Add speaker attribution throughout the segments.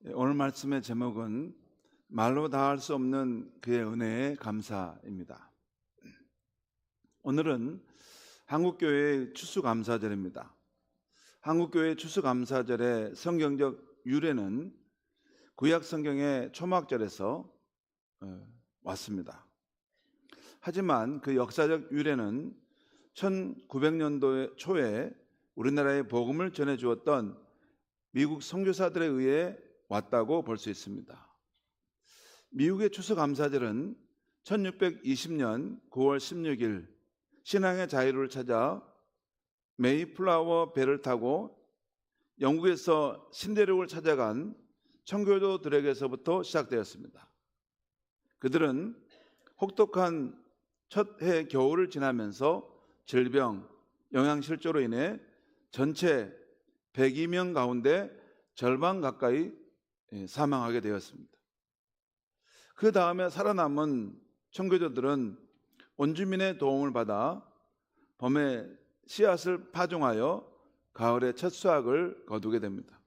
Speaker 1: 오늘 말씀의 제목은 말로 다 할 수 없는 그의 은혜에 감사입니다. 오늘은 한국교회의 추수감사절입니다. 한국교회 추수감사절의 성경적 유래는 구약 성경의 초막절에서 왔습니다. 하지만 그 역사적 유래는 1900년도 초에 우리나라에 복음을 전해주었던 미국 선교사들에 의해 왔다고 볼 수 있습니다. 미국의 추수감사절은 1620년 9월 16일 신앙의 자유를 찾아 메이플라워 배를 타고 영국에서 신대륙을 찾아간 청교도들에게서부터 시작되었습니다. 그들은 혹독한 첫 해 겨울을 지나면서 질병, 영양실조로 인해 전체 102명 가운데 절반 가까이 사망하게 되었습니다. 그 다음에 살아남은 청교도들은 원주민의 도움을 받아 봄에 씨앗을 파종하여 가을에 첫 수확을 거두게 됩니다.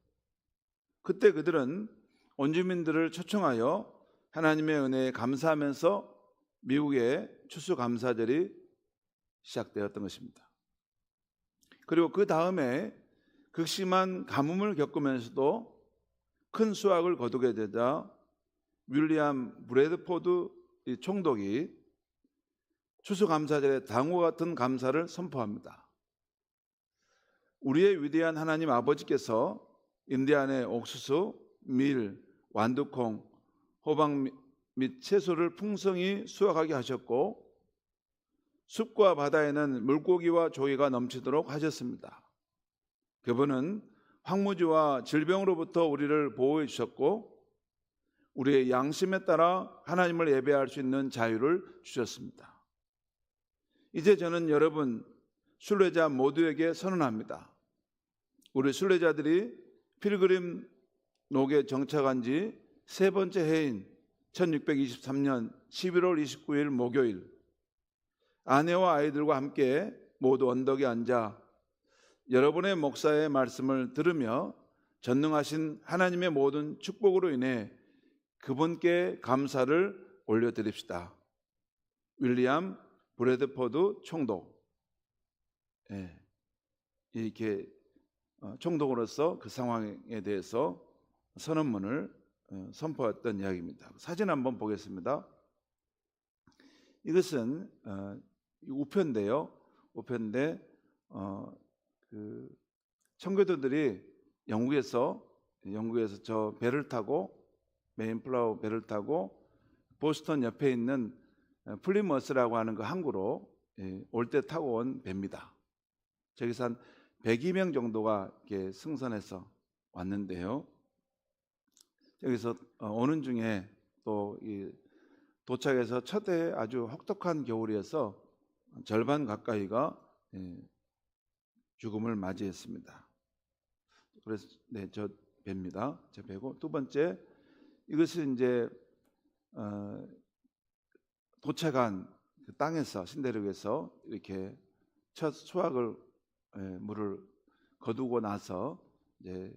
Speaker 1: 그때 그들은 원주민들을 초청하여 하나님의 은혜에 감사하면서 미국의 추수감사절이 시작되었던 것입니다. 그리고 그 다음에 극심한 가뭄을 겪으면서도 큰 수확을 거두게 되자 윌리엄 브래드포드 총독이 추수감사절에 다음과 같은 감사를 선포합니다. 우리의 위대한 하나님 아버지께서 인디안의 옥수수, 밀, 완두콩, 호박 및 채소를 풍성히 수확하게 하셨고 숲과 바다에는 물고기와 조개가 넘치도록 하셨습니다. 그분은 황무지와 질병으로부터 우리를 보호해 주셨고 우리의 양심에 따라 하나님을 예배할 수 있는 자유를 주셨습니다. 이제 저는 여러분 순례자 모두에게 선언합니다. 우리 순례자들이 필그림 녹에 정착한 지 세 번째 해인 1623년 11월 29일 목요일 아내와 아이들과 함께 모두 언덕에 앉아 여러분의 목사의 말씀을 들으며 전능하신 하나님의 모든 축복으로 인해 그분께 감사를 올려드립시다. 윌리엄 브래드포드 총독. 이렇게 총독으로서 그 상황에 대해서 선언문을 선포했던 이야기입니다. 사진 한번 보겠습니다. 이것은 우표인데요. 우표인데 그 청교도들이 영국에서 저 배를 타고 메인플라워 배를 타고 보스턴 옆에 있는 플리머스라고 하는 그 항구로 올 때 타고 온 배입니다. 저기서 한 102명 정도가 이렇게 승선해서 왔는데요. 여기서 오는 중에 또 도착해서 첫 해 아주 혹독한 겨울이어서 절반 가까이가 죽음을 맞이했습니다. 그래서 저 배입니다. 저 배고 두 번째 이것은 이제 도착한 그 땅에서 신대륙에서 이렇게 첫 수확을 물을 거두고 나서 이제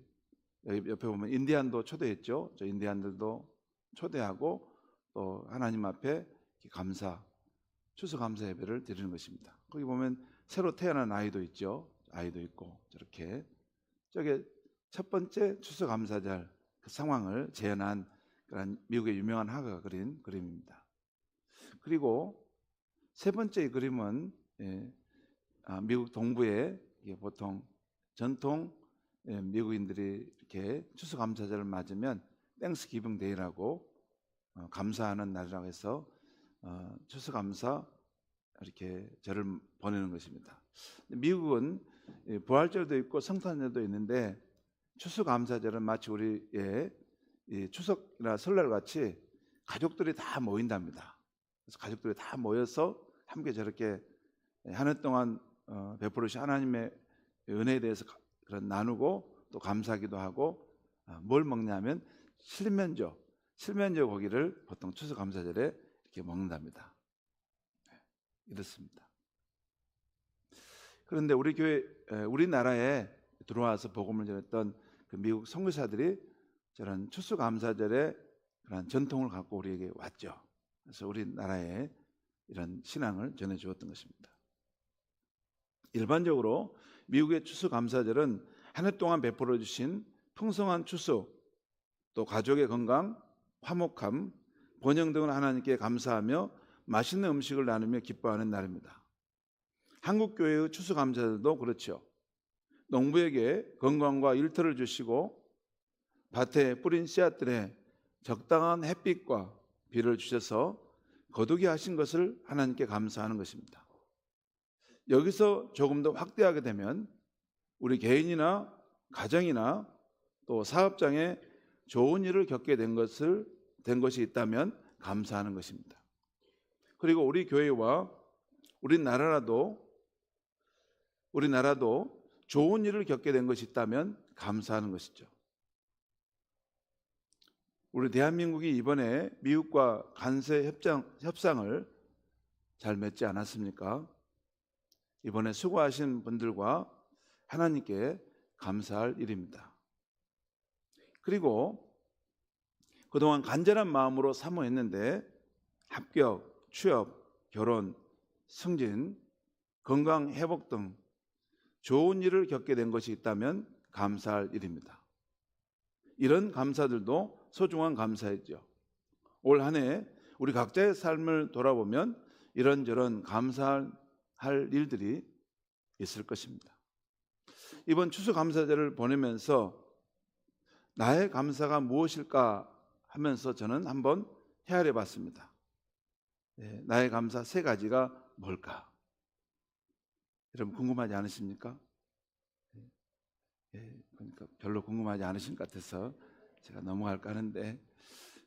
Speaker 1: 여기 옆에 보면 인디안도 초대했죠. 저 인디안들도 초대하고 또 하나님 앞에 감사, 추수감사 예배를 드리는 것입니다. 거기 보면 새로 태어난 아이도 있죠. 아이도 있고 저렇게 저게 첫 번째 추수감사절 그 상황을 재현한 그런 미국의 유명한 화가가 그린 그림입니다. 그리고 세 번째 그림은 미국 동부에 보통 전통 미국인들이 이렇게 추수감사절을 맞으면 땡스기빙 데이라고 감사하는 날이라고 해서 추수감사 이렇게 절을 보내는 것입니다. 미국은 부활절도 있고 성탄절도 있는데 추수감사절은 마치 우리의 추석이나 설날 같이 가족들이 다 모인답니다. 그래서 가족들이 다 모여서 함께 저렇게 한 해 동안 베풀으신 하나님의 은혜에 대해서 그런 나누고 또 감사하기도 하고 뭘 먹냐면 실면조 고기를 보통 추수감사절에 이렇게 먹는답니다. 이렇습니다. 그런데 우리나라에 들어와서 복음을 전했던 그 미국 선교사들이 저런 추수감사절의 그런 전통을 갖고 우리에게 왔죠. 그래서 우리나라에 이런 신앙을 전해주었던 것입니다. 일반적으로 미국의 추수감사절은 한 해 동안 베풀어 주신 풍성한 추수, 또 가족의 건강, 화목함, 번영 등을 하나님께 감사하며 맛있는 음식을 나누며 기뻐하는 날입니다. 한국 교회의 추수감사절도 그렇죠. 농부에게 건강과 일터를 주시고 밭에 뿌린 씨앗들에 적당한 햇빛과 비를 주셔서 거두게 하신 것을 하나님께 감사하는 것입니다. 여기서 조금 더 확대하게 되면 우리 개인이나 가정이나 또 사업장에 좋은 일을 겪게 된 것이 있다면 감사하는 것입니다. 그리고 우리 교회와 우리나라도 좋은 일을 겪게 된 것이 있다면 감사하는 것이죠. 우리 대한민국이 이번에 미국과 관세 협상을 잘 맺지 않았습니까? 이번에 수고하신 분들과 하나님께 감사할 일입니다. 그리고 그동안 간절한 마음으로 사모했는데 합격, 취업, 결혼, 승진, 건강 회복 등 좋은 일을 겪게 된 것이 있다면 감사할 일입니다. 이런 감사들도 소중한 감사이죠. 올 한 해 우리 각자의 삶을 돌아보면 이런저런 감사할 일들이 있을 것입니다. 이번 추수감사절을 보내면서 나의 감사가 무엇일까 하면서 저는 한번 헤아려 봤습니다. 나의 감사 3가지가 뭘까? 여러분 궁금하지 않으십니까? 그러니까 별로 궁금하지 않으신 것 같아서 제가 넘어갈까 하는데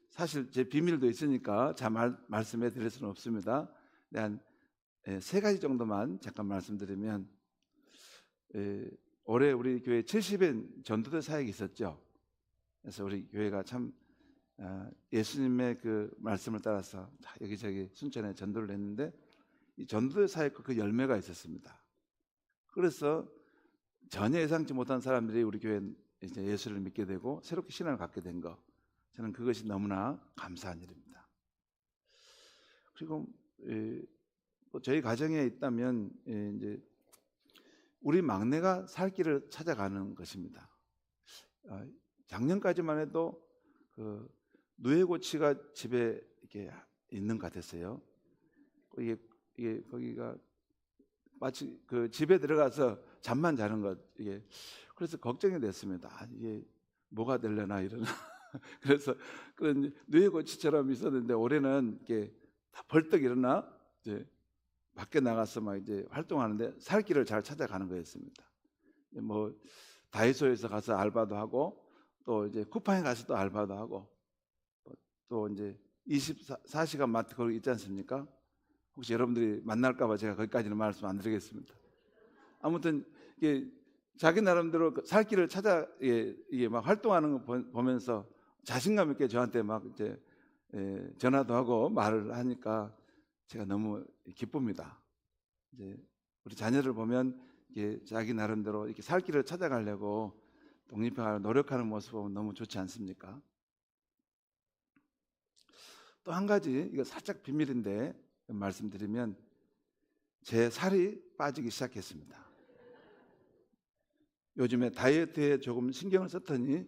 Speaker 1: 사실 제 비밀도 있으니까 잘 말씀해 드릴 수는 없습니다. 한 3가지 정도만 잠깐 말씀드리면 올해 우리 교회 70인 전도대 사역이 있었죠. 그래서 우리 교회가 참 예수님의 그 말씀을 따라서 여기저기 순천에 전도를 했는데 이 전도대 사역 그 열매가 있었습니다. 그래서 전혀 예상치 못한 사람들이 우리 교회에 이제 예수를 믿게 되고 새롭게 신앙을 갖게 된 거, 저는 그것이 너무나 감사한 일입니다. 그리고 저희 가정에 있다면 이제 우리 막내가 살 길을 찾아가는 것입니다. 작년까지만 해도 그 누에고치가 집에 이렇게 있는 것 같았어요. 이게 거기가 마치 그 집에 들어가서 잠만 자는 것, 이게 그래서 걱정이 됐습니다. 이게 뭐가 되려나 이러나. 그래서 그런 누에고치처럼 있었는데 올해는 이게 다 벌떡 일어나 이제 밖에 나가서 막 이제 활동하는데 살 길을 잘 찾아가는 거였습니다. 뭐 다이소에서 가서 알바도 하고 또 이제 쿠팡에 가서도 알바도 하고 또 이제 24시간 마트 거기 있지 않습니까? 혹시 여러분들이 만날까 봐 제가 거기까지는 말씀 안 드리겠습니다. 아무튼 이게 자기 나름대로 살 길을 찾아 이게 막 활동하는 거 보면서 자신감 있게 저한테 막 이제 전화도 하고 말을 하니까 제가 너무 기쁩니다. 이제 우리 자녀를 보면 이게 자기 나름대로 이렇게 살 길을 찾아가려고 독립하고 노력하는 모습 보면 너무 좋지 않습니까? 또 한 가지 이거 살짝 비밀인데 말씀드리면 제 살이 빠지기 시작했습니다. 요즘에 다이어트에 조금 신경을 썼더니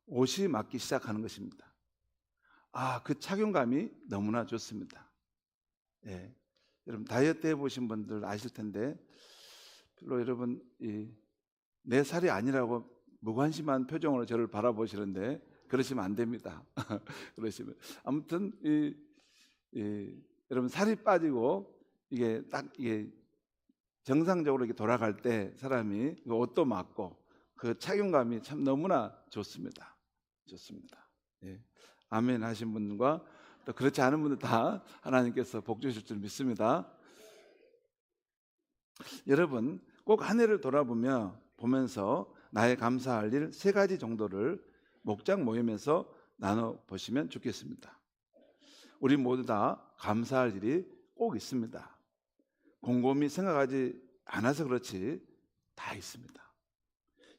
Speaker 1: 옷이 맞기 시작하는 것입니다. 그 착용감이 너무나 좋습니다. 여러분 다이어트 해보신 분들 아실 텐데 별로 여러분 내 살이 아니라고 무관심한 표정으로 저를 바라보시는데 그러시면 안 됩니다. 그러시면 아무튼 여러분 살이 빠지고 이게 딱 이게 정상적으로 이렇게 돌아갈 때 사람이 옷도 맞고 그 착용감이 참 너무나 좋습니다. 좋습니다. 아멘 하신 분과 또 그렇지 않은 분들 다 하나님께서 복 주실 줄 믿습니다. 여러분 꼭 한 해를 보면서 나의 감사할 일 3가지 정도를 목장 모임에서 나눠 보시면 좋겠습니다. 우리 모두 다 감사할 일이 꼭 있습니다. 곰곰이 생각하지 않아서 그렇지 다 있습니다.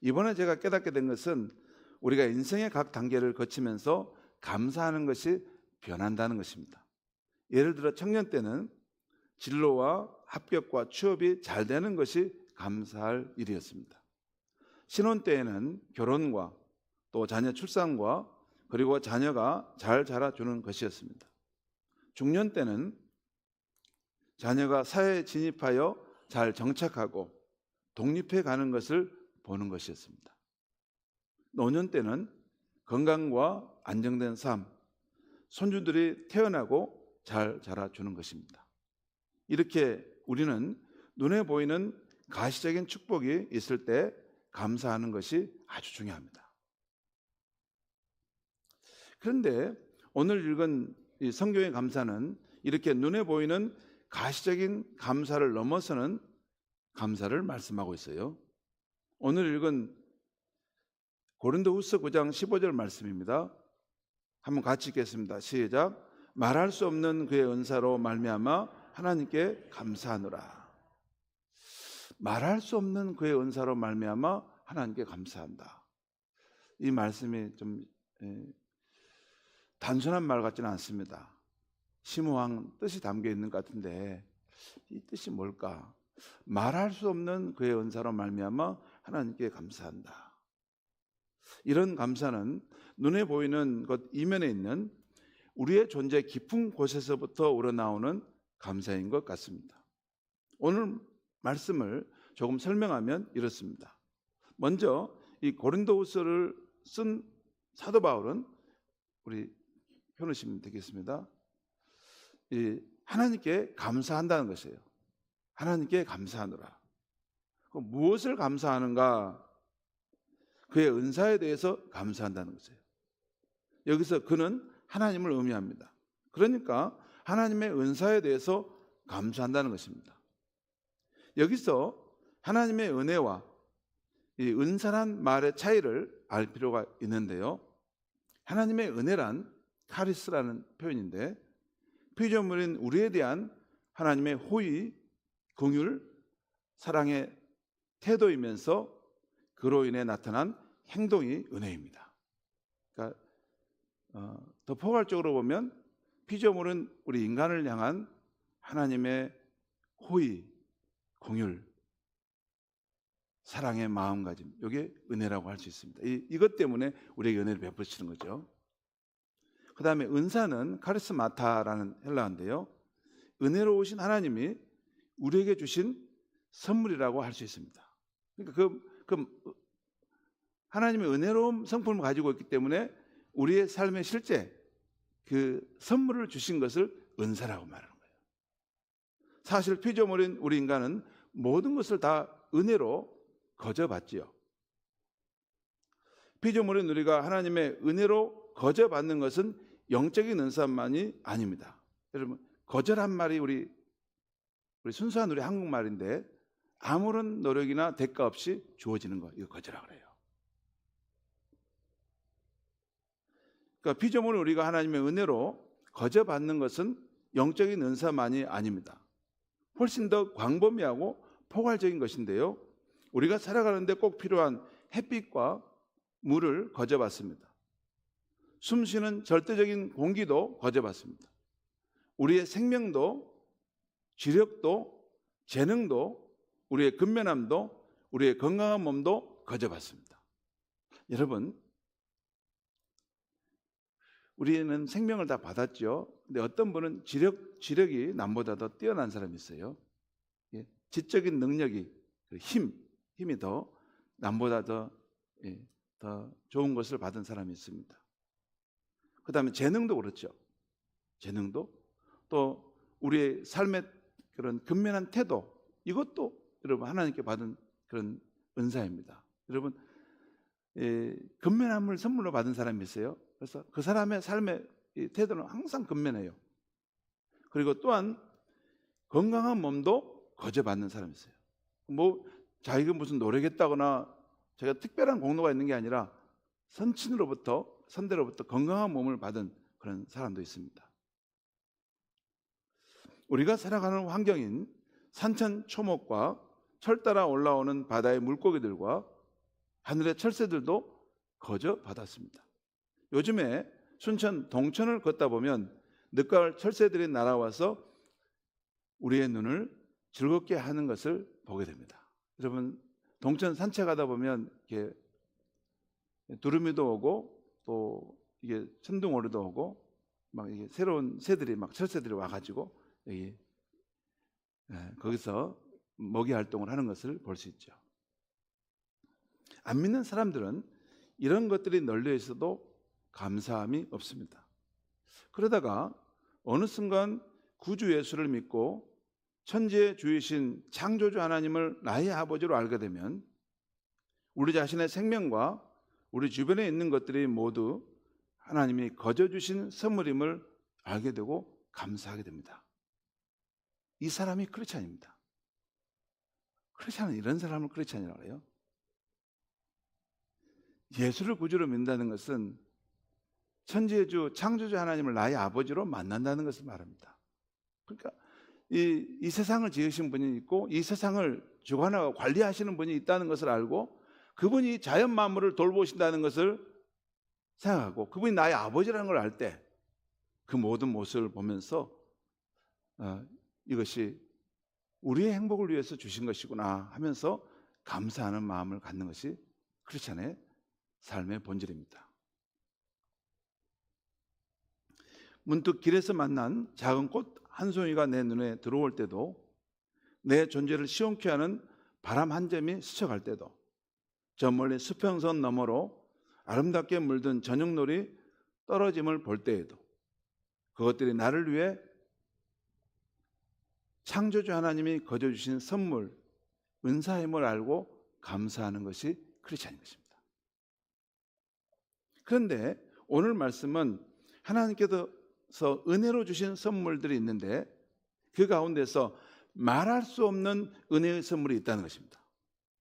Speaker 1: 이번에 제가 깨닫게 된 것은 우리가 인생의 각 단계를 거치면서 감사하는 것이 변한다는 것입니다. 예를 들어 청년 때는 진로와 합격과 취업이 잘 되는 것이 감사할 일이었습니다. 신혼 때에는 결혼과 또 자녀 출산과 그리고 자녀가 잘 자라주는 것이었습니다. 중년 때는 자녀가 사회에 진입하여 잘 정착하고 독립해 가는 것을 보는 것이었습니다. 노년 때는 건강과 안정된 삶, 손주들이 태어나고 잘 자라주는 것입니다. 이렇게 우리는 눈에 보이는 가시적인 축복이 있을 때 감사하는 것이 아주 중요합니다. 그런데 오늘 읽은 이 성경의 감사는 이렇게 눈에 보이는 가시적인 감사를 넘어서는 감사를 말씀하고 있어요. 오늘 읽은 고린도후서 9장 15절 말씀입니다. 한번 같이 읽겠습니다. 시작. 말할 수 없는 그의 은사로 말미암아 하나님께 감사하노라. 말할 수 없는 그의 은사로 말미암아 하나님께 감사한다. 이 말씀이 좀 단순한 말 같지는 않습니다. 심오한 뜻이 담겨 있는 것 같은데 이 뜻이 뭘까? 말할 수 없는 그의 은사로 말미암아 하나님께 감사한다. 이런 감사는 눈에 보이는 것 이면에 있는 우리의 존재 깊은 곳에서부터 우러나오는 감사인 것 같습니다. 오늘 말씀을 조금 설명하면 이렇습니다. 먼저 이 고린도후서를 쓴 사도 바울은 우리 현우시면 되겠습니다. 하나님께 감사한다는 것이에요. 하나님께 감사하노라. 무엇을 감사하는가? 그의 은사에 대해서 감사한다는 것이에요. 여기서 그는 하나님을 의미합니다. 그러니까 하나님의 은사에 대해서 감사한다는 것입니다. 여기서 하나님의 은혜와 이 은사란 말의 차이를 알 필요가 있는데요. 하나님의 은혜란 카리스라는 표현인데 피조물인 우리에 대한 하나님의 호의, 긍휼, 사랑의 태도이면서 그로 인해 나타난 행동이 은혜입니다. 그러니까 더 포괄적으로 보면 피조물은 우리 인간을 향한 하나님의 호의, 긍휼, 사랑의 마음가짐, 이게 은혜라고 할 수 있습니다. 이것 때문에 우리에게 은혜를 베푸시는 거죠. 그 다음에 은사는 카리스마타라는 헬라어인데요. 은혜로우신 하나님이 우리에게 주신 선물이라고 할 수 있습니다. 그러니까 그 하나님의 은혜로운 성품을 가지고 있기 때문에 우리의 삶의 실제 그 선물을 주신 것을 은사라고 말하는 거예요. 사실 피조물인 우리 인간은 모든 것을 다 은혜로 거저받지요. 피조물인 우리가 하나님의 은혜로 거저받는 것은 영적인 은사만이 아닙니다. 여러분, 거저란 말이 우리 순수한 우리 한국말인데 아무런 노력이나 대가 없이 주어지는 거, 이거 거저라고 그래요. 그러니까 피조물은 우리가 하나님의 은혜로 거저받는 것은 영적인 은사만이 아닙니다. 훨씬 더 광범위하고 포괄적인 것인데요. 우리가 살아가는데 꼭 필요한 햇빛과 물을 거저받습니다. 숨쉬는 절대적인 공기도 거저받습니다. 우리의 생명도, 지력도, 재능도, 우리의 근면함도, 우리의 건강한 몸도 거저받습니다. 여러분, 우리는 생명을 다 받았죠. 근데 어떤 분은 지력이 남보다 더 뛰어난 사람이 있어요. 지적인 능력이, 힘이 더 남보다 더 좋은 것을 받은 사람이 있습니다. 그 다음에 재능도 그렇죠. 재능도 또 우리의 삶의 그런 근면한 태도, 이것도 여러분 하나님께 받은 그런 은사입니다. 여러분, 근면함을 선물로 받은 사람이 있어요. 그래서 그 사람의 삶의 태도는 항상 근면해요. 그리고 또한 건강한 몸도 거저받는 사람이 있어요. 자기가 무슨 노력했다거나 제가 특별한 공로가 있는 게 아니라 선대로부터 건강한 몸을 받은 그런 사람도 있습니다. 우리가 살아가는 환경인 산천초목과 철 따라 올라오는 바다의 물고기들과 하늘의 철새들도 거저 받았습니다. 요즘에 순천 동천을 걷다 보면 늦가을 철새들이 날아와서 우리의 눈을 즐겁게 하는 것을 보게 됩니다. 여러분, 동천 산책하다 보면 이렇게 두루미도 오고 또 이게 천둥오리도 오고 막 이게 새로운 새들이 막 철새들이 와가지고 여기 거기서 먹이 활동을 하는 것을 볼 수 있죠. 안 믿는 사람들은 이런 것들이 널려 있어도 감사함이 없습니다. 그러다가 어느 순간 구주 예수를 믿고 천지의 주이신 창조주 하나님을 나의 아버지로 알게 되면 우리 자신의 생명과 우리 주변에 있는 것들이 모두 하나님이 거저 주신 선물임을 알게 되고 감사하게 됩니다. 이 사람이 크리스찬입니다. 크리스찬은 이런 사람을 크리스찬이라고 해요. 예수를 구주로 믿는다는 것은 천지의 주 창조주 하나님을 나의 아버지로 만난다는 것을 말합니다. 그러니까 이 세상을 지으신 분이 있고 이 세상을 주관하고 관리하시는 분이 있다는 것을 알고 그분이 자연 만물을 돌보신다는 것을 생각하고 그분이 나의 아버지라는 걸 알 때 그 모든 모습을 보면서 이것이 우리의 행복을 위해서 주신 것이구나 하면서 감사하는 마음을 갖는 것이 크리스찬의 삶의 본질입니다. 문득 길에서 만난 작은 꽃 한 송이가 내 눈에 들어올 때도, 내 존재를 시원케 하는 바람 한 점이 스쳐갈 때도, 저 멀리 수평선 너머로 아름답게 물든 저녁놀이 떨어짐을 볼 때에도 그것들이 나를 위해 창조주 하나님이 거저 주신 선물, 은사임을 알고 감사하는 것이 크리스찬인 것입니다. 그런데 오늘 말씀은 하나님께서 은혜로 주신 선물들이 있는데 그 가운데서 말할 수 없는 은혜의 선물이 있다는 것입니다.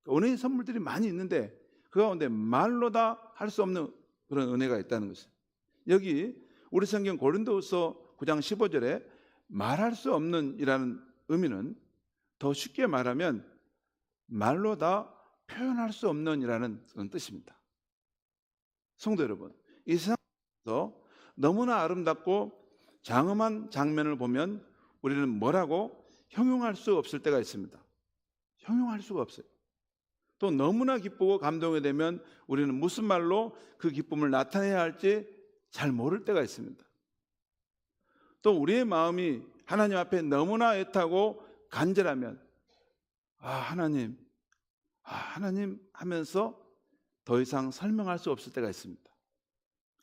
Speaker 1: 은혜의 선물들이 많이 있는데 그 가운데 말로 다 할 수 없는 그런 은혜가 있다는 것이에요. 여기 우리 성경 고린도후서 9장 15절에 말할 수 없는 이라는 의미는 더 쉽게 말하면 말로 다 표현할 수 없는 이라는 뜻입니다. 성도 여러분, 이 세상에서 너무나 아름답고 장엄한 장면을 보면 우리는 뭐라고 형용할 수 없을 때가 있습니다. 형용할 수가 없어요. 또 너무나 기쁘고 감동이 되면 우리는 무슨 말로 그 기쁨을 나타내야 할지 잘 모를 때가 있습니다. 또 우리의 마음이 하나님 앞에 너무나 애타고 간절하면 하나님 하면서 더 이상 설명할 수 없을 때가 있습니다.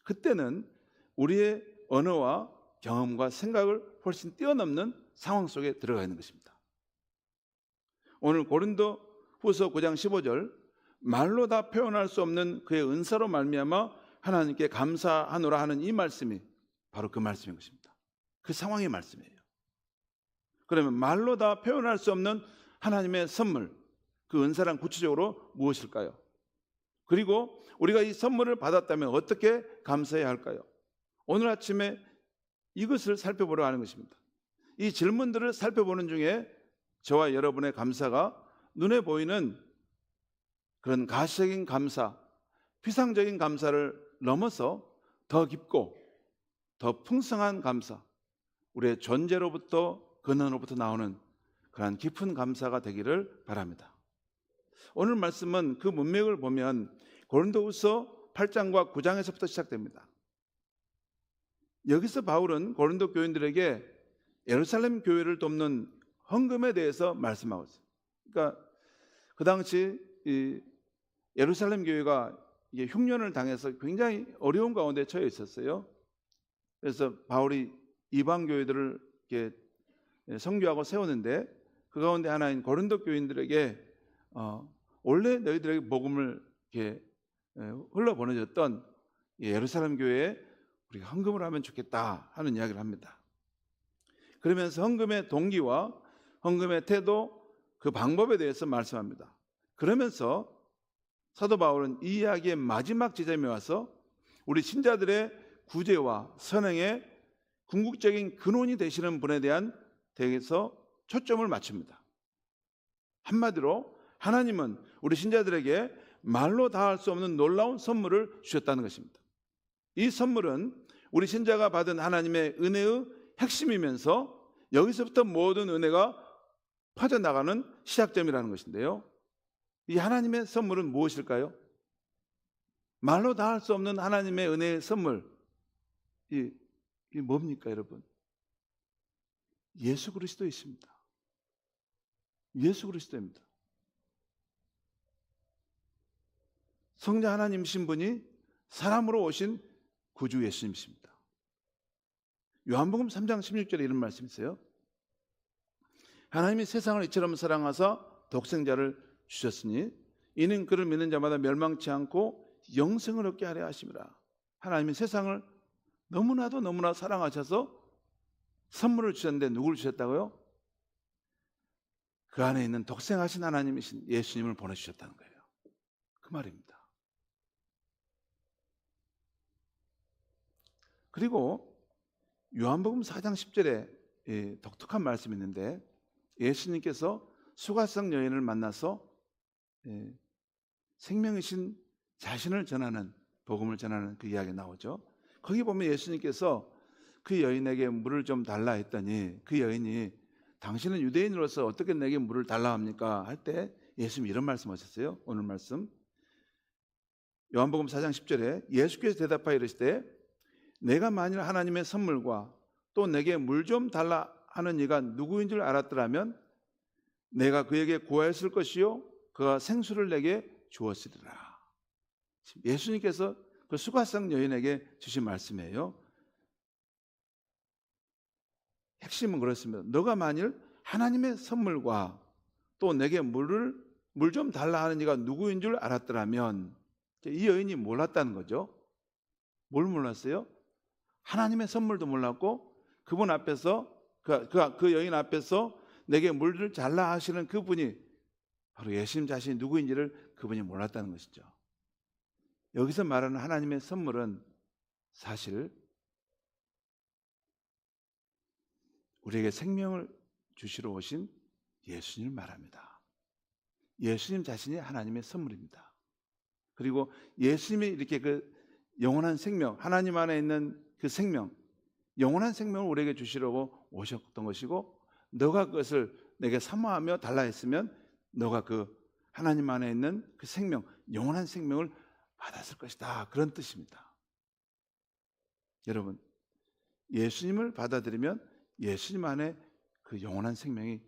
Speaker 1: 그때는 우리의 언어와 경험과 생각을 훨씬 뛰어넘는 상황 속에 들어가 있는 것입니다. 오늘 고린도후서 9장 15절, 말로 다 표현할 수 없는 그의 은사로 말미암아 하나님께 감사하노라 하는 이 말씀이 바로 그 말씀인 것입니다. 그 상황의 말씀이에요. 그러면 말로 다 표현할 수 없는 하나님의 선물, 그 은사란 구체적으로 무엇일까요? 그리고 우리가 이 선물을 받았다면 어떻게 감사해야 할까요? 오늘 아침에 이것을 살펴보려 하는 것입니다. 이 질문들을 살펴보는 중에 저와 여러분의 감사가 눈에 보이는 그런 가시적인 감사, 피상적인 감사를 넘어서 더 깊고 더 풍성한 감사, 우리의 존재로부터 근원으로부터 나오는 그런 깊은 감사가 되기를 바랍니다. 오늘 말씀은 그 문맥을 보면 고린도후서 8장과 9장에서부터 시작됩니다. 여기서 바울은 고린도 교인들에게 예루살렘 교회를 돕는 헌금에 대해서 말씀하고 있어요. 그러니까 그 당시 이 예루살렘 교회가 이게 흉년을 당해서 굉장히 어려운 가운데 처해 있었어요. 그래서 바울이 이방 교회들을 이렇게 선교하고 세우는데 그 가운데 하나인 고린도 교인들에게 원래 너희들에게 복음을 이렇게 흘러 보내줬던 예루살렘 교회에 우리가 헌금을 하면 좋겠다 하는 이야기를 합니다. 그러면서 헌금의 동기와 헌금의 태도, 그 방법에 대해서 말씀합니다. 그러면서 사도 바울은 이 이야기의 마지막 지점에 와서 우리 신자들의 구제와 선행의 궁극적인 근원이 되시는 분에 대한 대해서 초점을 맞춥니다. 한마디로 하나님은 우리 신자들에게 말로 다할 수 없는 놀라운 선물을 주셨다는 것입니다. 이 선물은 우리 신자가 받은 하나님의 은혜의 핵심이면서 여기서부터 모든 은혜가 퍼져나가는 시작점이라는 것인데요. 이 하나님의 선물은 무엇일까요? 말로 다할 수 없는 하나님의 은혜의 선물, 이게 뭡니까, 여러분? 예수 그리스도이십니다. 예수 그리스도입니다. 성자 하나님이신 분이 사람으로 오신 구주 예수님이십니다. 요한복음 3장 16절에 이런 말씀이 있어요. 하나님이 세상을 이처럼 사랑하사 독생자를 주셨으니 이는 그를 믿는 자마다 멸망치 않고 영생을 얻게 하려 하심이라. 하나님이 세상을 너무나 사랑하셔서 선물을 주셨는데 누구를 주셨다고요? 그 안에 있는 독생하신 하나님이신 예수님을 보내주셨다는 거예요. 그 말입니다. 그리고 요한복음 4장 10절에 독특한 말씀이 있는데, 예수님께서 수가성 여인을 만나서 생명이신 자신을 전하는, 복음을 전하는 그 이야기 나오죠. 거기 보면 예수님께서 그 여인에게 물을 좀 달라 했더니 그 여인이 당신은 유대인으로서 어떻게 내게 물을 달라 합니까? 할 때 예수님이 이런 말씀하셨어요. 오늘 말씀 요한복음 4장 10절에 예수께서 대답하여 이르시되 내가 만일 하나님의 선물과 또 내게 물 좀 달라 하는 이가 누구인 줄 알았더라면 내가 그에게 구하였을 것이요 그가 생수를 내게 주었으리라. 예수님께서 그 수가성 여인에게 주신 말씀이에요. 핵심은 그렇습니다. 너가 만일 하나님의 선물과 또 내게 물 좀 달라 하는 이가 누구인 줄 알았더라면, 이 여인이 몰랐다는 거죠. 뭘 몰랐어요? 하나님의 선물도 몰랐고 그분 앞에서 그 여인 앞에서 내게 물을 달라 하시는 그분이 바로 예수님 자신이 누구인지를 그분이 몰랐다는 것이죠. 여기서 말하는 하나님의 선물은 사실 우리에게 생명을 주시러 오신 예수님을 말합니다. 예수님 자신이 하나님의 선물입니다. 그리고 예수님이 이렇게 그 영원한 생명, 하나님 안에 있는 그 생명, 영원한 생명을 우리에게 주시려고 오셨던 것이고, 너가 그것을 내게 사모하며 달라 했으면 너가 그 하나님 안에 있는 그 생명, 영원한 생명을 받았을 것이다. 그런 뜻입니다. 여러분, 예수님을 받아들이면 예수님 안에 그 영원한 생명이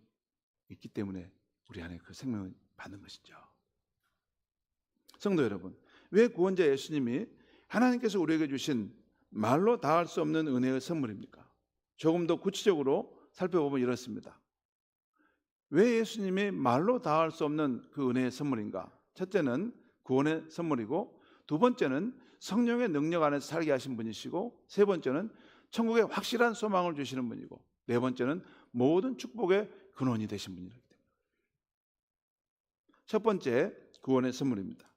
Speaker 1: 있기 때문에 우리 안에 그 생명을 받는 것이죠. 성도 여러분, 왜 구원자 예수님이 하나님께서 우리에게 주신 말로 다할 수 없는 은혜의 선물입니까? 조금 더 구체적으로 살펴보면 이렇습니다. 왜 예수님이 말로 다할 수 없는 그 은혜의 선물인가? 첫째는 구원의 선물이고, 두 번째는 성령의 능력 안에서 살게 하신 분이시고, 세 번째는 천국의 확실한 소망을 주시는 분이고, 네 번째는 모든 축복의 근원이 되신 분이기 때문에. 첫 번째, 구원의 선물입니다.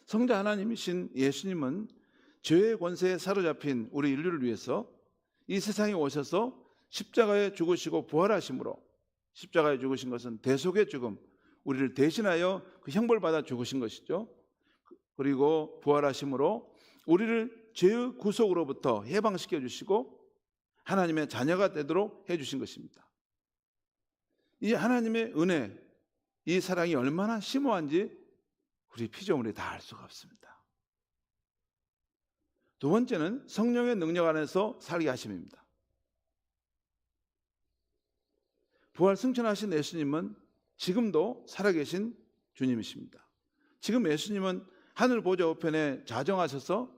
Speaker 1: 성자 하나님이신 예수님은 죄의 권세에 사로잡힌 우리 인류를 위해서 이 세상에 오셔서 십자가에 죽으시고 부활하심으로, 십자가에 죽으신 것은 대속의 죽음, 우리를 대신하여 그 형벌받아 죽으신 것이죠. 그리고 부활하심으로 우리를 죄의 구속으로부터 해방시켜 주시고 하나님의 자녀가 되도록 해주신 것입니다. 이 하나님의 은혜, 이 사랑이 얼마나 심오한지 우리 피조물이 다 알 수가 없습니다. 두 번째는 성령의 능력 안에서 살게 하심입니다. 부활 승천하신 예수님은 지금도 살아계신 주님이십니다. 지금 예수님은 하늘 보좌 우편에 좌정하셔서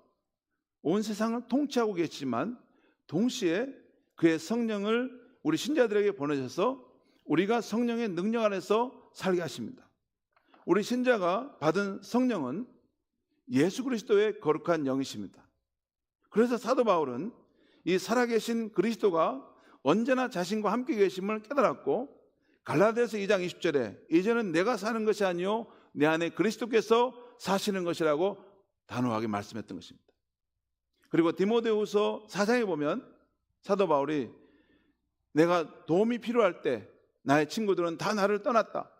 Speaker 1: 온 세상을 통치하고 계시지만 동시에 그의 성령을 우리 신자들에게 보내셔서 우리가 성령의 능력 안에서 살게 하십니다. 우리 신자가 받은 성령은 예수 그리스도의 거룩한 영이십니다. 그래서 사도 바울은 이 살아계신 그리스도가 언제나 자신과 함께 계심을 깨달았고, 갈라디아서 2장 20절에 이제는 내가 사는 것이 아니요 내 안에 그리스도께서 사시는 것이라고 단호하게 말씀했던 것입니다. 그리고 디모데후서 4장에 보면 사도 바울이 내가 도움이 필요할 때 나의 친구들은 다 나를 떠났다,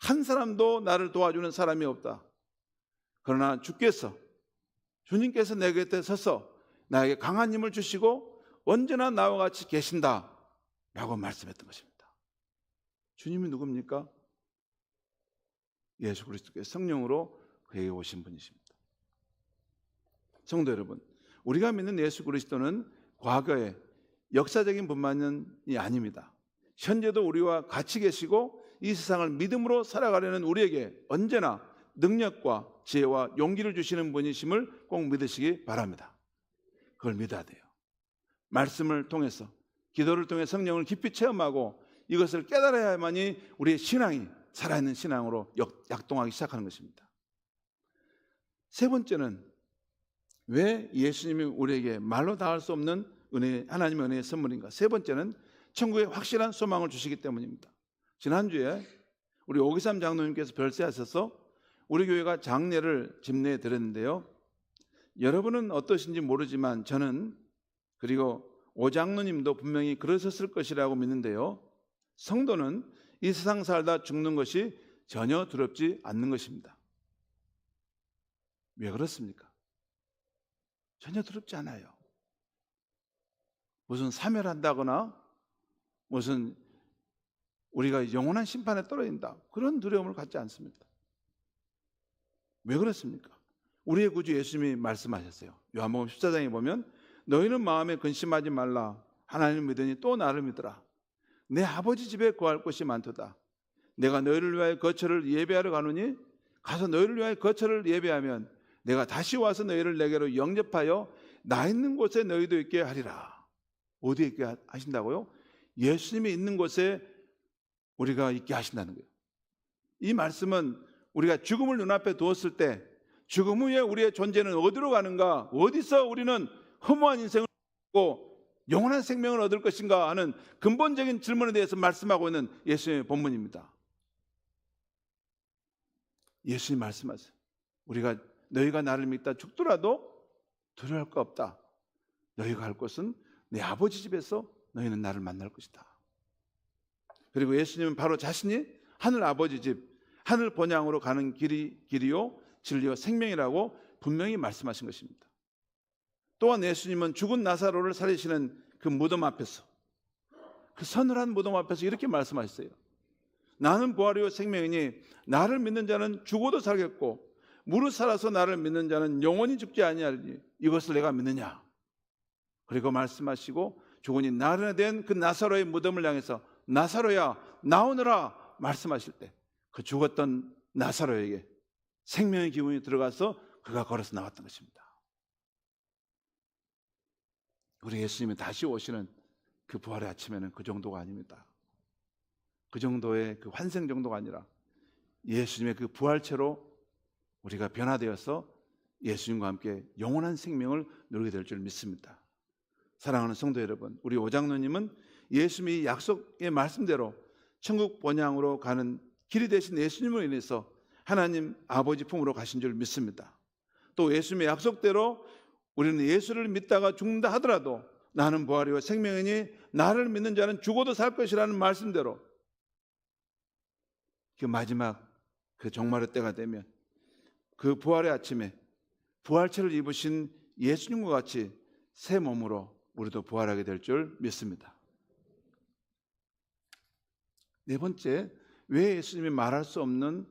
Speaker 1: 한 사람도 나를 도와주는 사람이 없다. 그러나 주님께서 내 곁에 서서 나에게 강한 힘을 주시고 언제나 나와 같이 계신다 라고 말씀했던 것입니다. 주님이 누굽니까? 예수 그리스도께서 성령으로 그에게 오신 분이십니다. 성도 여러분, 우리가 믿는 예수 그리스도는 과거에 역사적인 분만이 아닙니다. 현재도 우리와 같이 계시고 이 세상을 믿음으로 살아가려는 우리에게 언제나 능력과 지혜와 용기를 주시는 분이심을 꼭 믿으시기 바랍니다. 그걸 믿어야 돼요. 말씀을 통해서, 기도를 통해 성령을 깊이 체험하고 이것을 깨달아야만이 우리의 신앙이 살아있는 신앙으로 약동하기 시작하는 것입니다. 세 번째는 왜 예수님이 우리에게 말로 다 할 수 없는 하나님의 은혜의 선물인가? 세 번째는 천국에 확실한 소망을 주시기 때문입니다. 지난주에 우리 오기삼 장로님께서 별세하셔서 우리 교회가 장례를 집례해 드렸는데요. 여러분은 어떠신지 모르지만 저는, 그리고 오 장로님도 분명히 그러셨을 것이라고 믿는데요. 성도는 이 세상 살다 죽는 것이 전혀 두렵지 않는 것입니다. 왜 그렇습니까? 전혀 두렵지 않아요. 무슨 사멸한다거나 무슨 우리가 영원한 심판에 떨어진다, 그런 두려움을 갖지 않습니다. 왜 그렇습니까? 우리의 구주 예수님이 말씀하셨어요. 요한복음 14장에 보면 너희는 마음에 근심하지 말라. 하나님을 믿으니 또 나를 믿으라. 내 아버지 집에 거할 곳이 많도다. 내가 너희를 위하여 거처를 예배하러 가노니 가서 너희를 위하여 거처를 예배하면 내가 다시 와서 너희를 내게로 영접하여 나 있는 곳에 너희도 있게 하리라. 어디에 있게 하신다고요? 예수님이 있는 곳에 우리가 있게 하신다는 거예요. 이 말씀은 우리가 죽음을 눈앞에 두었을 때 죽음 후에 우리의 존재는 어디로 가는가, 어디서 우리는 허무한 인생을 갖고 영원한 생명을 얻을 것인가 하는 근본적인 질문에 대해서 말씀하고 있는 예수님의 본문입니다. 예수님 말씀하세요. 너희가 나를 믿다 죽더라도 두려워할 거 없다. 너희가 갈 곳은 내 아버지 집에서 너희는 나를 만날 것이다. 그리고 예수님은 바로 자신이 하늘 아버지 집, 하늘 본향으로 가는 길이요 진리요 생명이라고 분명히 말씀하신 것입니다. 또한 예수님은 죽은 나사로를 살리시는 그 무덤 앞에서, 그 서늘한 무덤 앞에서 이렇게 말씀하셨어요. 나는 부활이요 생명이니 나를 믿는 자는 죽어도 살겠고 무릇 살아서 나를 믿는 자는 영원히 죽지 아니하리니 이것을 내가 믿느냐. 그리고 말씀하시고 죽으니 나른해 된 그 나사로의 무덤을 향해서 나사로야 나오너라 말씀하실 때 그 죽었던 나사로에게 생명의 기운이 들어가서 그가 걸어서 나왔던 것입니다. 우리 예수님이 다시 오시는 그 부활의 아침에는 그 정도가 아닙니다. 그 정도의 그 환생 정도가 아니라 예수님의 그 부활체로 우리가 변화되어서 예수님과 함께 영원한 생명을 누리게 될 줄 믿습니다. 사랑하는 성도 여러분, 우리 오장로님은 예수님이 약속의 말씀대로 천국 본향으로 가는 길이 되신 예수님으로 인해서 하나님 아버지 품으로 가신 줄 믿습니다. 또 예수님의 약속대로 우리는 예수를 믿다가 죽는다 하더라도 나는 부활이요 생명이니 나를 믿는 자는 죽어도 살 것이라는 말씀대로 그 마지막 그 종말의 때가 되면 그 부활의 아침에 부활체를 입으신 예수님과 같이 새 몸으로 우리도 부활하게 될 줄 믿습니다. 네 번째, 왜 예수님이 말할 수 없는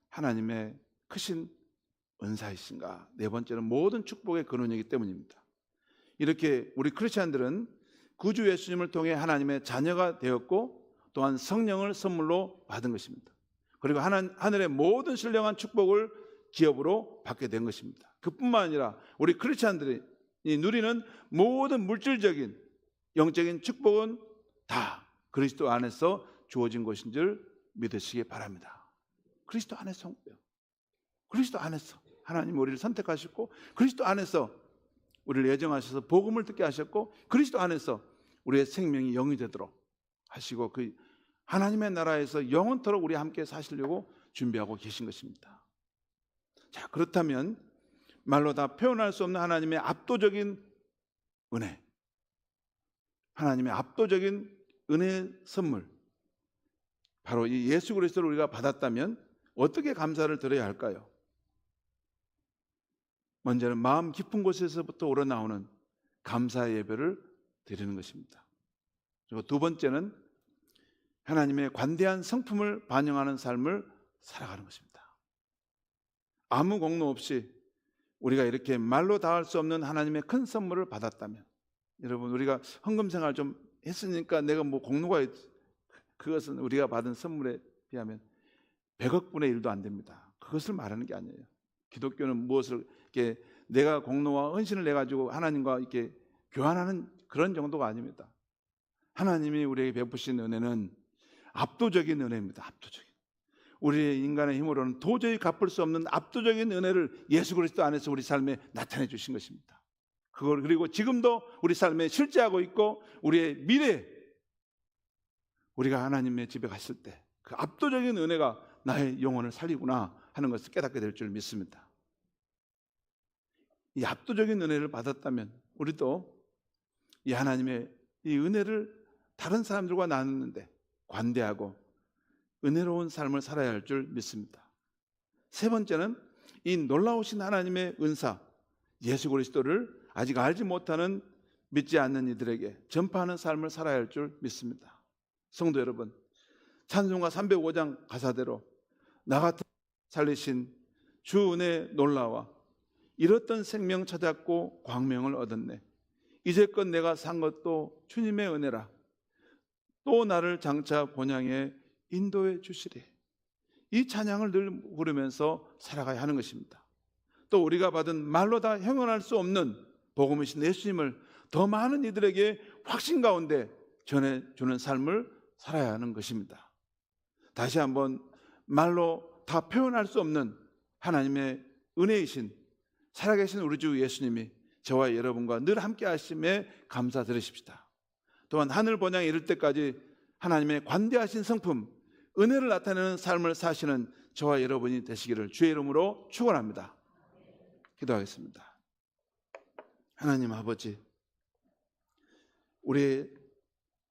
Speaker 1: 하나님의 크신 은사이신가? 네 번째는 모든 축복의 근원이기 때문입니다. 이렇게 우리 크리스찬들은 구주 예수님을 통해 하나님의 자녀가 되었고 또한 성령을 선물로 받은 것입니다. 그리고 하늘의 모든 신령한 축복을 기업으로 받게 된 것입니다. 그뿐만 아니라 우리 크리스찬들이 누리는 모든 물질적인 영적인 축복은 다 그리스도 안에서 주어진 것인 줄 믿으시기 바랍니다. 그리스도 안에서 그리스도 안에서 하나님 우리를 선택하셨고 그리스도 안에서 우리를 예정하셔서 복음을 듣게 하셨고 그리스도 안에서 우리의 생명이 영이 되도록 하시고 그 하나님의 나라에서 영원토록 우리 함께 사시려고 준비하고 계신 것입니다. 자, 그렇다면 말로 다 표현할 수 없는 하나님의 압도적인 은혜, 하나님의 압도적인 은혜의 선물, 바로 이 예수 그리스도를 우리가 받았다면 어떻게 감사를 드려야 할까요? 먼저는 마음 깊은 곳에서부터 우러나오는 감사의 예배를 드리는 것입니다. 그리고 두 번째는 하나님의 관대한 성품을 반영하는 삶을 살아가는 것입니다. 아무 공로 없이 우리가 이렇게 말로 다 할 수 없는 하나님의 큰 선물을 받았다면, 여러분, 우리가 헌금 생활 좀 했으니까 내가 뭐 공로가 그것은 우리가 받은 선물에 비하면 100억 분의 1도 안 됩니다. 그것을 말하는 게 아니에요. 기독교는 무엇을 이렇게 내가 공로와 헌신을 내 가지고 하나님과 이렇게 교환하는 그런 정도가 아닙니다. 하나님이 우리에게 베푸신 은혜는 압도적인 은혜입니다. 압도적인. 우리의 인간의 힘으로는 도저히 갚을 수 없는 압도적인 은혜를 예수 그리스도 안에서 우리 삶에 나타내 주신 것입니다. 그걸 그리고 지금도 우리 삶에 실제하고 있고 우리의 미래, 우리가 하나님의 집에 갔을 때 그 압도적인 은혜가 나의 영혼을 살리구나 하는 것을 깨닫게 될 줄 믿습니다. 이 압도적인 은혜를 받았다면 우리도 이 하나님의 이 은혜를 다른 사람들과 나누는데 관대하고 은혜로운 삶을 살아야 할 줄 믿습니다. 세 번째는 이 놀라우신 하나님의 은사 예수 그리스도를 아직 알지 못하는 믿지 않는 이들에게 전파하는 삶을 살아야 할 줄 믿습니다. 성도 여러분, 찬송가 305장 가사대로 나 같은 살리신 주 은혜 놀라와 잃었던 생명 찾았고 광명을 얻었네. 이제껏 내가 산 것도 주님의 은혜라. 또 나를 장차 본향에 인도해 주시리. 이 찬양을 늘 부르면서 살아가야 하는 것입니다. 또 우리가 받은 말로 다 형언할 수 없는 복음이신 예수님을 더 많은 이들에게 확신 가운데 전해주는 삶을 살아야 하는 것입니다. 다시 한번 말로 다 표현할 수 없는 하나님의 은혜이신 살아계신 우리 주 예수님이 저와 여러분과 늘 함께 하심에 감사드리십시다. 또한 하늘 본향에 이를 때까지 하나님의 관대하신 성품, 은혜를 나타내는 삶을 사시는 저와 여러분이 되시기를 주의 이름으로 축원합니다. 기도하겠습니다. 하나님 아버지, 우리의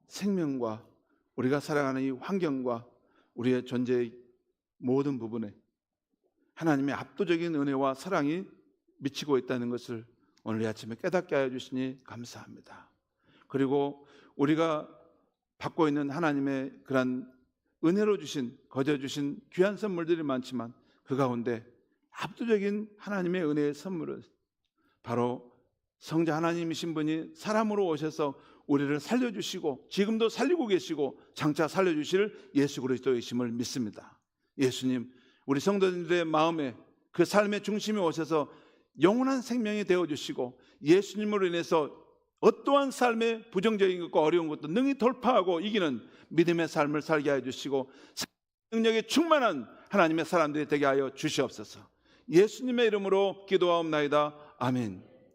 Speaker 1: 생명과 우리가 살아가는 이 환경과 우리의 존재의 모든 부분에 하나님의 압도적인 은혜와 사랑이 미치고 있다는 것을 오늘 이 아침에 깨닫게 하여 주시니 감사합니다. 그리고 우리가 받고 있는 하나님의 그런 은혜로 주신, 거저 주신 귀한 선물들이 많지만 그 가운데 압도적인 하나님의 은혜의 선물은 바로 성자 하나님이신 분이 사람으로 오셔서 우리를 살려주시고 지금도 살리고 계시고 장차 살려주실 예수 그리스도이심을 믿습니다. 예수님, 우리 성도님들의 마음에 그 삶의 중심에 오셔서 영원한 생명이 되어주시고 예수님으로 인해서 어떠한 삶의 부정적인 것과 어려운 것도 능히 돌파하고 이기는 믿음의 삶을 살게 하여 주시고 능력에 충만한 하나님의 사람들이 되게 하여 주시옵소서. 예수님의 이름으로 기도하옵나이다. 아멘.